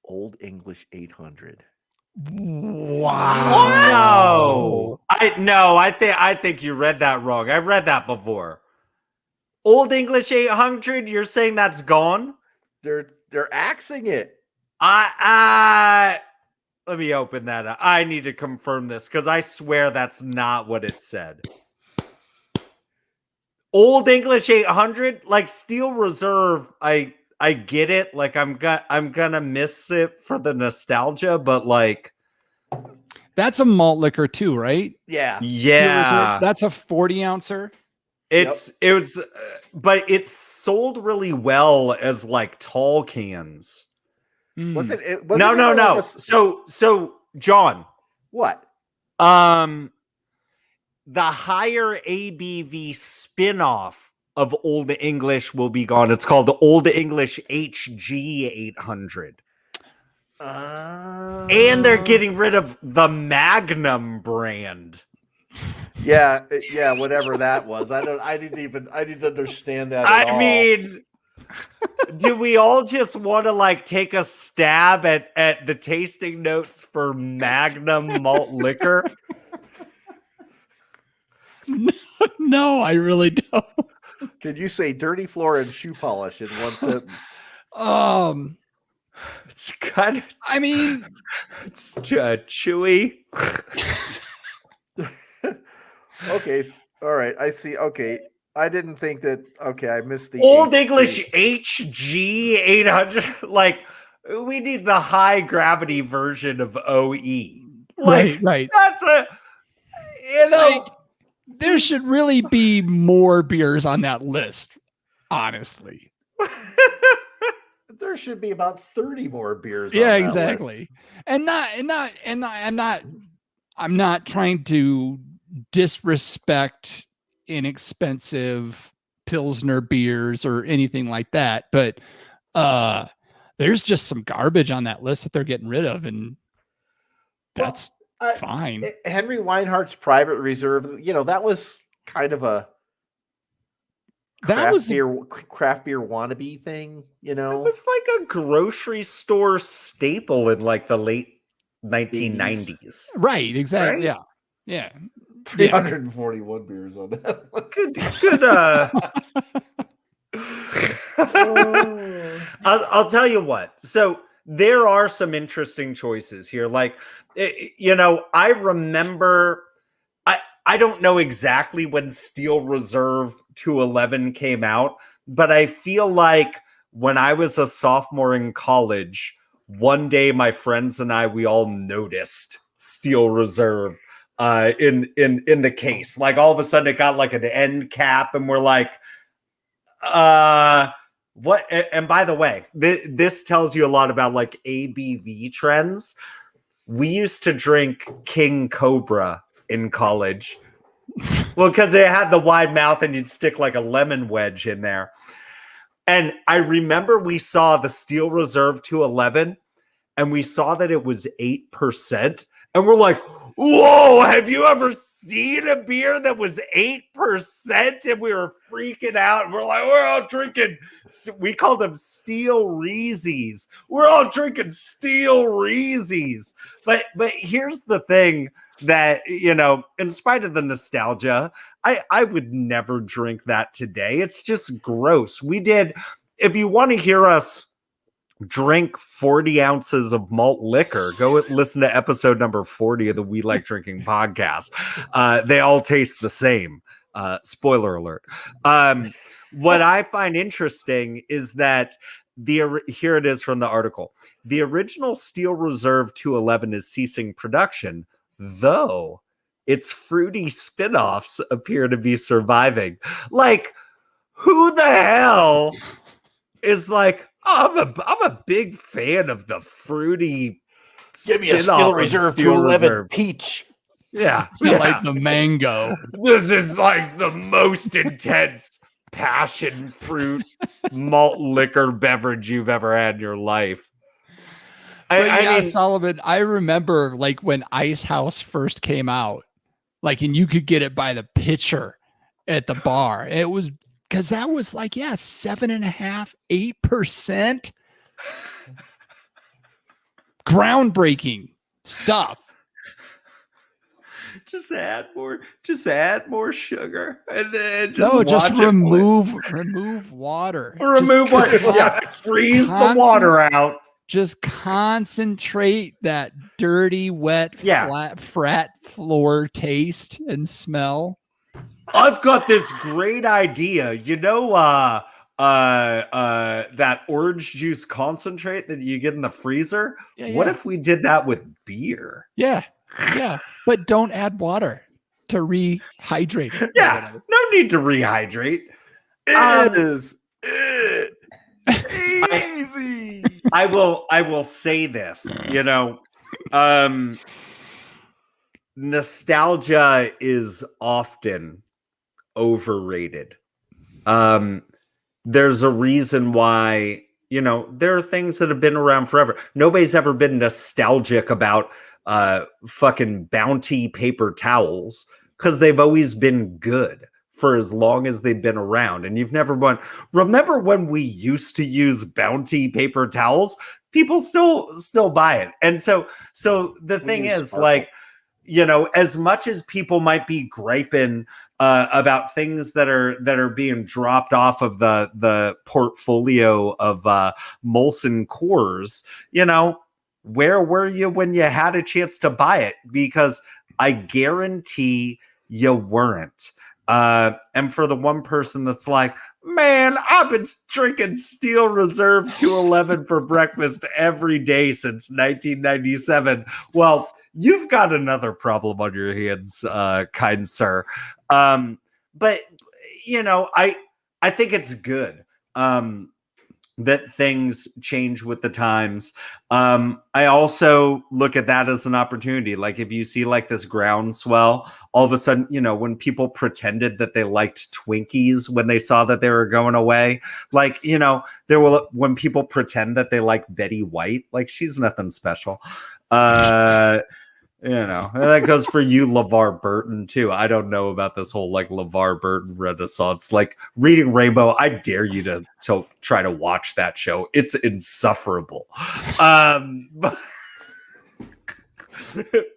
Old English 800. Wow. No. I think you read that wrong. I read that before. Old English 800, you're saying that's gone? They're axing it. Let me open that up. I need to confirm this because I swear that's not what it said. Old English 800, like Steel Reserve, I get it. Like I'm gonna miss it for the nostalgia, but like that's a malt liquor too, right? Yeah. Yeah. That's a 40 ouncer. But it's sold really well as like tall cans. Was it No. So John. What? The higher ABV spin-off of Old English will be gone. It's called the Old English HG 800. And they're getting rid of the Magnum brand. Yeah, whatever that was. I didn't understand that at all. I mean, do we all just want to like take a stab at the tasting notes for Magnum malt liquor? No, I really don't. Did you say dirty floor and shoe polish in one sentence? It's kind of. I mean, it's chewy. Okay, all right. I see. Okay, I didn't think that. Okay, I missed the Old HG. English HG 800. Like, we need the high gravity version of OE. Like, right. That's a. You know. Like, there should really be more beers on that list, honestly. There should be about 30 more beers. Yeah, on that exactly. list. I'm not trying to disrespect inexpensive Pilsner beers or anything like that, but there's just some garbage on that list that they're getting rid of, and that's fine. Henry Weinhardt's Private Reserve, that was kind of a craft beer wannabe thing, It was like a grocery store staple in like the late 1990s. Right, exactly. Right? Yeah. 341 beers on that. I'll tell you what. So there are some interesting choices here. Like, I remember, I don't know exactly when Steel Reserve 211 came out, but I feel like when I was a sophomore in college, one day my friends and we all noticed Steel Reserve in the case. Like, all of a sudden it got like an end cap, and we're like, what? And by the way, this tells you a lot about like ABV trends. We used to drink King Cobra in college. Well, because it had the wide mouth and you'd stick like a lemon wedge in there. And I remember we saw the Steel Reserve 211 and we saw that it was 8%. And we're like, whoa, have you ever seen a beer that was 8%? And we were freaking out. And we're like, we're all drinking. We called them Steel Reese's. We're all drinking Steel Reese's. But here's the thing that, in spite of the nostalgia, I would never drink that today. It's just gross. If you want to hear us drink 40 ounces of malt liquor, go listen to episode number 40 of the We Like Drinking podcast. They all taste the same. Spoiler alert. What I find interesting is that here it is from the article. The original Steel Reserve 211 is ceasing production, though its fruity spin-offs appear to be surviving. Like, who the hell is like, I'm a big fan of the fruity. Give me a Steel Reserve 211 peach. Yeah, like the mango. This is like the most intense passion fruit malt liquor beverage you've ever had in your life. I mean, Sullivan, I remember like when Ice House first came out, like, and you could get it by the pitcher at the bar. And it was because that was like, 7.5%, 8%. Groundbreaking stuff. Just add more sugar, and then just remove water. Remove what? Freeze the water out. Just concentrate that dirty, wet, flat floor taste and smell. I've got this great idea. That orange juice concentrate that you get in the freezer? What if we did that with beer? Yeah. But don't add water to rehydrate. Yeah. No need to rehydrate. It is easy. I will say this, nostalgia is often overrated. There's a reason why You know, there are things that have been around forever. Nobody's ever been nostalgic about fucking Bounty paper towels because they've always been good for as long as they've been around. And you've never won. Remember when we used to use Bounty paper towels? People still buy it. And so the thing is, like, you know, as much as people might be griping about things that are being dropped off of the portfolio of Molson Coors, you know, where were you when you had a chance to buy it? Because I guarantee you weren't. And for the one person that's like, man, I've been drinking Steel Reserve 211 for breakfast every day since 1997. Well, you've got another problem on your hands, kind sir. But you know, I think it's good that things change with the times. I also look at that as an opportunity. Like if you see like this groundswell, all of a sudden, you know, when people pretended that they liked Twinkies when they saw that they were going away, like, you know, when people pretend that they like Betty White, like she's nothing special. You know, and that goes for you, LeVar Burton, too. I don't know about this whole like LeVar Burton renaissance. Like Reading Rainbow, I dare you to try to watch that show. It's insufferable. But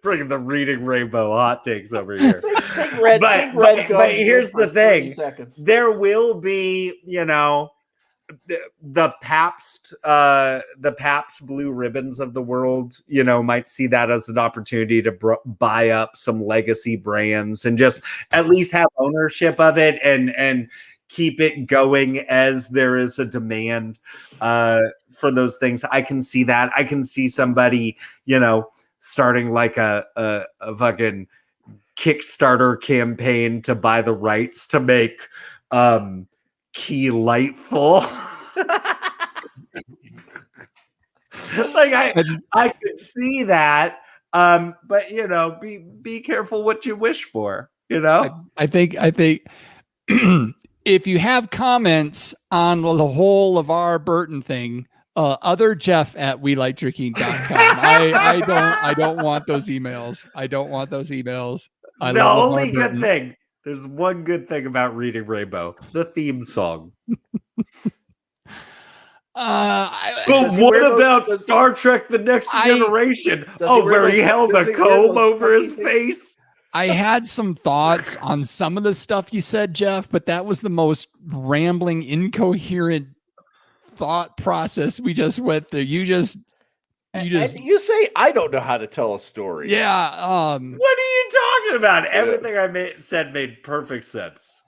bringing the Reading Rainbow hot takes over here. But here's the thing. There will be, you know, the Pabst blue ribbons of the world, you know, might see that as an opportunity to buy up some legacy brands and just at least have ownership of it and keep it going as there is a demand for those things. I can see that. I can see somebody, you know, starting like a fucking Kickstarter campaign to buy the rights to make Key Lightful. Like I could see that, but you know, be careful what you wish for. You know, I think if you have comments on the whole LeVar Burton thing, other Jeff at welikedrinking.com. I don't want those emails. I don't want those emails. The only good thing. There's one good thing about Reading Rainbow: the theme song. But what about Star Trek: The Next Generation? Where he held a comb over his face. I had some thoughts on some of the stuff you said, Jeff, but that was the most rambling, incoherent thought process we just went through. You say I don't know how to tell a story. Yeah. What are you talking about? Everything I said made perfect sense.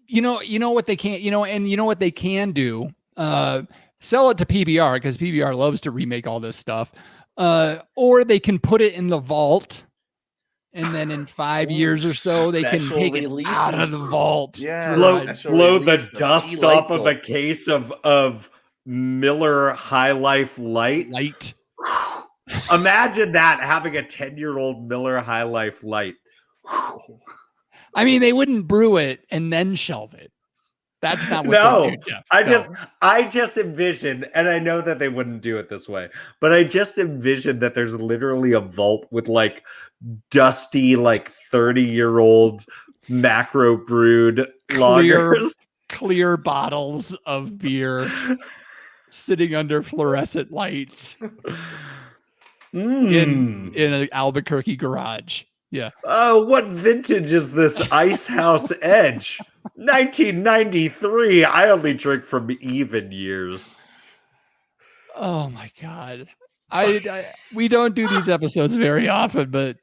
You know what they can't, and you know what they can do? Sell it to PBR because PBR loves to remake all this stuff. Or they can put it in the vault, and then in 5 years or so, they can take it out of the vault. Yeah, blow the dust off of a case of Miller High Life Light. Imagine that, having a 10-year-old Miller High Life Light. I mean, they wouldn't brew it and then shelve it. That's not what they do, Jeff. I just envision, and I know that they wouldn't do it this way, but I just envision that there's literally a vault with like dusty, like 30-year-old macro brewed lagers, clear bottles of beer sitting under fluorescent lights in an Albuquerque garage. Yeah. Oh, what vintage is this Ice House Edge? 1993. I only drink from even years. Oh my God. We don't do these episodes very often, but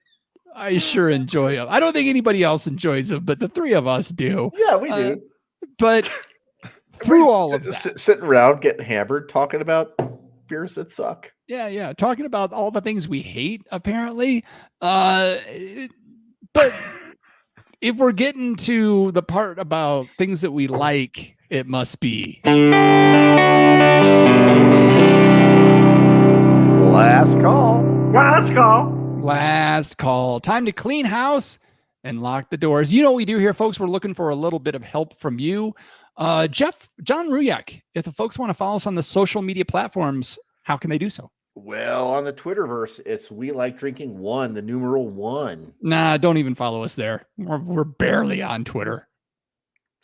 I sure enjoy them. I don't think anybody else enjoys them, but the three of us do. Yeah, we do. But through all of that, sitting around getting hammered, talking about beers that suck. Yeah. Talking about all the things we hate, apparently. But if we're getting to the part about things that we like, it must be last call. Last call. Time to clean house and lock the doors. You know what we do here, folks? We're looking for a little bit of help from you. John Ruyak, if the folks want to follow us on the social media platforms, how can they do so? Well, on the Twitterverse, it's We Like Drinking 1, the numeral 1. Nah, don't even follow us there. We're barely on Twitter.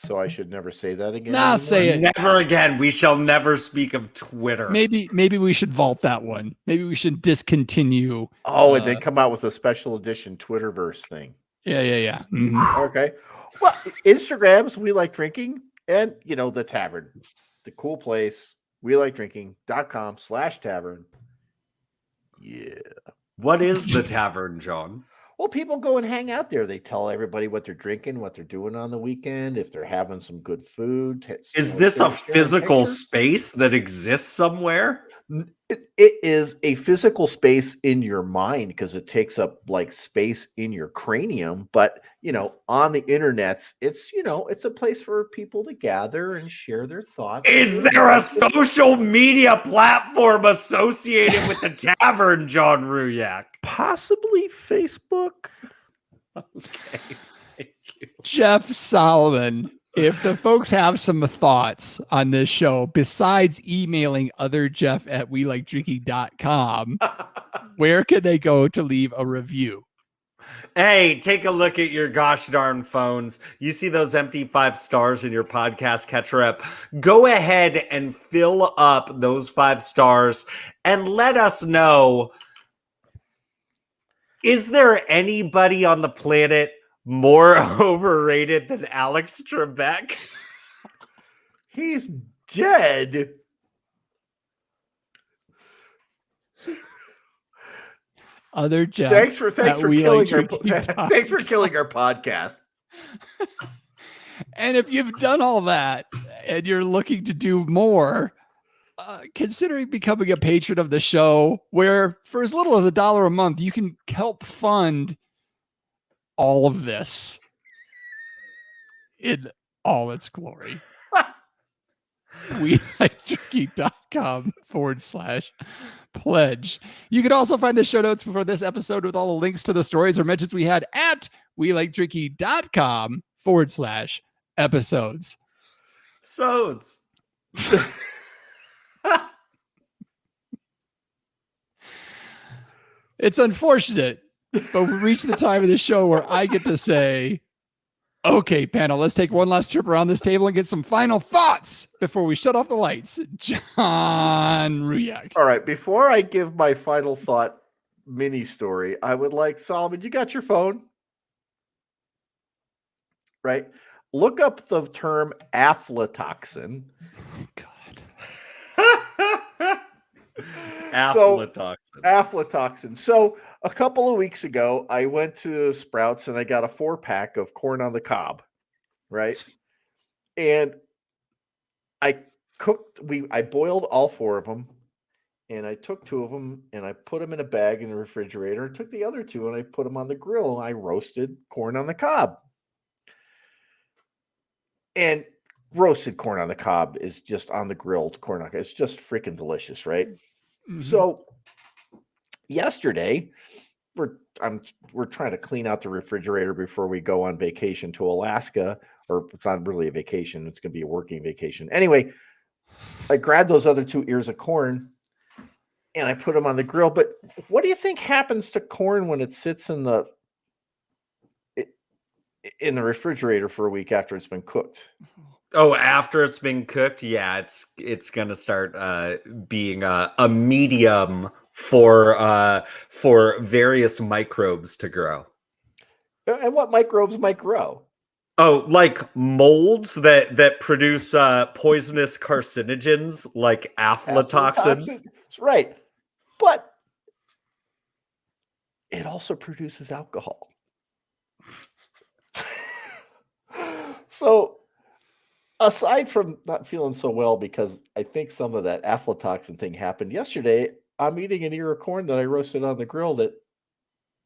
So I should never say that again. Nah, anymore? say it. Never again. We shall never speak of Twitter. Maybe we should vault that one. Maybe we should discontinue. Oh, and then come out with a special edition Twitterverse thing. Yeah. Mhm. Okay. Well, Instagrams, We Like Drinking, and the tavern, the cool place, welikeDrinking.com/tavern. Yeah. What is the tavern, John? Well, people go and hang out there. They tell everybody what they're drinking, what they're doing on the weekend, if they're having some good food. Is this a sharing physical pictures. space that exists somewhere? It is a physical space in your mind because it takes up like space in your cranium. But on the internet, it's a place for people to gather and share their thoughts. Is there a social media platform associated with the tavern, John Ruyak? Possibly Facebook? Okay. Thank you. Jeff Solomon, if the folks have some thoughts on this show, besides emailing other Jeff at welikedrinking.com, where can they go to leave a review? Hey, take a look at your gosh darn phones. You see those empty 5 stars in your podcast catcher app. Go ahead and fill up those 5 stars and let us know, is there anybody on the planet more overrated than Alex Trebek? He's dead. Other Jeff. Thanks for We Like killing our Drinking thanks for killing our podcast. And if you've done all that and you're looking to do more, considering becoming a patron of the show, where for as little as $1 a month, you can help fund all of this in all its glory. welikeDrinking.com/pledge. You can also find the show notes for this episode with all the links to the stories or mentions we had at welikeDrinking.com/episodes. Sods. It's unfortunate, but we reached the time of the show where I get to say, okay, panel, let's take one last trip around this table and get some final thoughts before we shut off the lights. John Ruyak. All right, before I give my final thought mini story, I would like, Solomon, you got your phone? Right? Look up the term aflatoxin. Oh, God. Aflatoxin. Aflatoxin. So a couple of weeks ago, I went to Sprouts and I got a 4-pack of corn on the cob, right? And I boiled all 4 of them, and I took 2 of them and I put them in a bag in the refrigerator, and took the other 2 and I put them on the grill, and I roasted corn on the cob. And roasted corn on the cob is just on the grilled corn on the cob. It's just freaking delicious, right? Mhm. So yesterday, we're trying to clean out the refrigerator before we go on vacation to Alaska, or it's not really a vacation, it's going to be a working vacation. Anyway, I grabbed those other 2 ears of corn and I put them on the grill. But what do you think happens to corn when it sits in the refrigerator for a week after it's been cooked? Oh, after it's been cooked, yeah, it's gonna start being a medium for various microbes to grow. And what microbes might grow? Oh, like molds that produce poisonous carcinogens like aflatoxins. Right. But it also produces alcohol. So aside from not feeling so well because I think some of that aflatoxin thing happened yesterday, I'm eating an ear of corn that I roasted on the grill that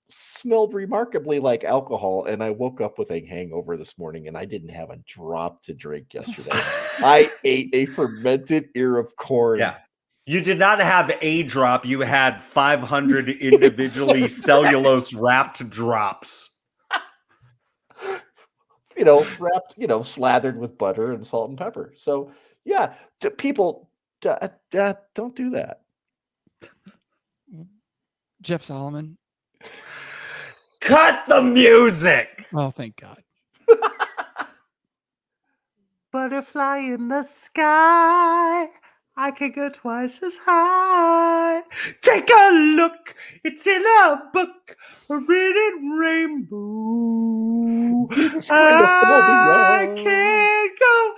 smelled remarkably like alcohol, and I woke up with a hangover this morning, and I didn't have a drop to drink yesterday. I ate a fermented ear of corn. Yeah. You did not have a drop. You had 500 individually cellulose wrapped drops. wrapped, slathered with butter and salt and pepper. So yeah, people don't do that. Jeff Solomon. Cut the music. Oh, thank God. Butterfly in the sky. I could go twice as high. Take a look. It's in a book. A reading rainbow. I can't go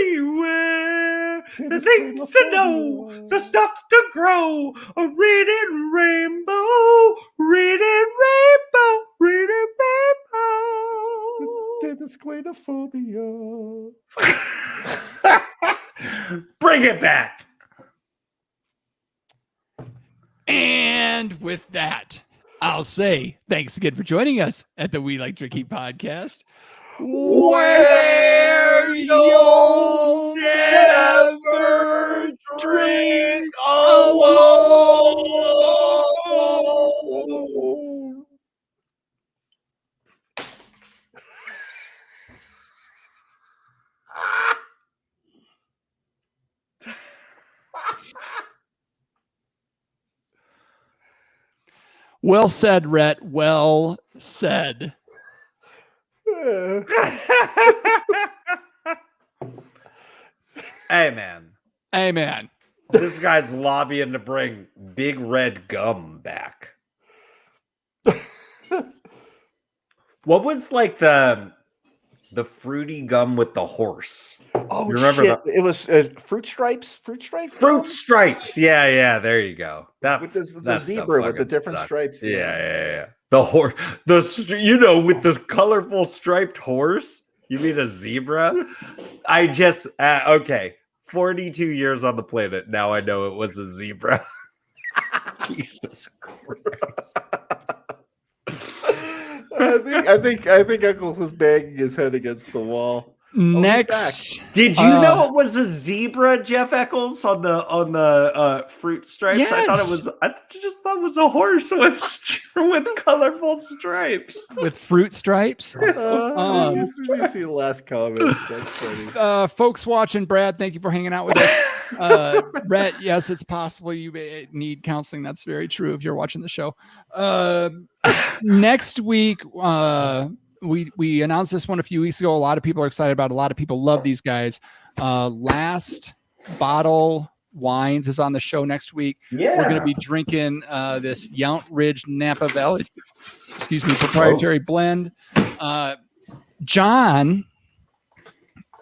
anywhere. The things to know, the stuff to grow. A reading rainbow. Reading rainbow. Reading rainbow. Phobia. Bring it back. And with that, I'll say thanks again for joining us at the We Like Drinking podcast, where you'll never drink alone. Well said, Rhett. Well said. Hey, man. Hey, man. This guy's lobbying to bring Big Red Gum back. What was like the fruity gum with the horse? Oh, you remember shit. It was Fruit Stripes? Fruit Stripes? Fruit Stripes. Yeah. There you go. With the zebra with the different stripes. Yeah. The horse. With the colorful striped horse. You mean a zebra? I just okay. 42 years on the planet. Now I know it was a zebra. Jesus Christ. I think Eccles is banging his head against the wall. Next, did you know it was a zebra, Jeff Eccles, on the fruit stripes? Yes. I just thought it was a horse with colorful stripes. With fruit stripes. You see the last comment. That's funny. Folks watching, Brad, thank you for hanging out with us. Rhett, yes, it's possible you may need counseling. That's very true if you're watching the show. Next week, we announced this one a few weeks ago. A lot of people are excited about it. A lot of people love these guys. Last Bottle Wines is on the show next week. Yeah. We're going to be drinking this Yount Ridge Napa Valley, proprietary blend. John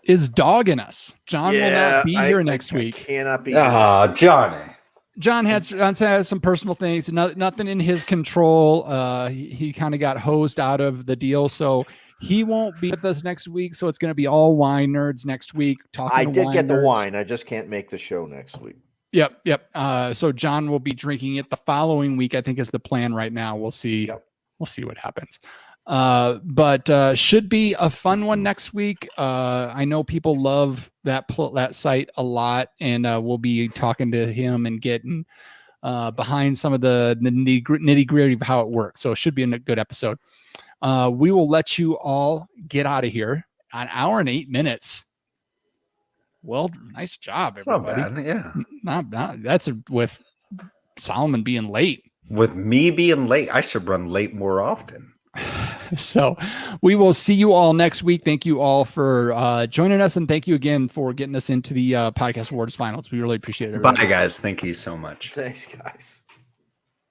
is dogging us. John will not be here next week. Cannot be. Johnny. John has some personal things, nothing in his control. He kind of got hosed out of the deal, so he won't be with us next week. So it's going to be all wine nerds next week. I did get the wine. I just can't make the show next week. Yep. So John will be drinking it the following week, I think is the plan right now. We'll see. Yep. We'll see what happens. But should be a fun one next week. I know people love that site a lot, and we'll be talking to him and getting behind some of the nitty gritty of how it works. So it should be a good episode. We will let you all get out of here. An hour and 8 minutes. Well, nice job, everybody. Not bad, yeah. Not that's with Solomon being late. With me being late, I should run late more often. So we will see you all next week. Thank you all for joining us, and thank you again for getting us into the Podcast Awards finals. We really appreciate it. Bye, guys. Thank you so much. Thanks, guys.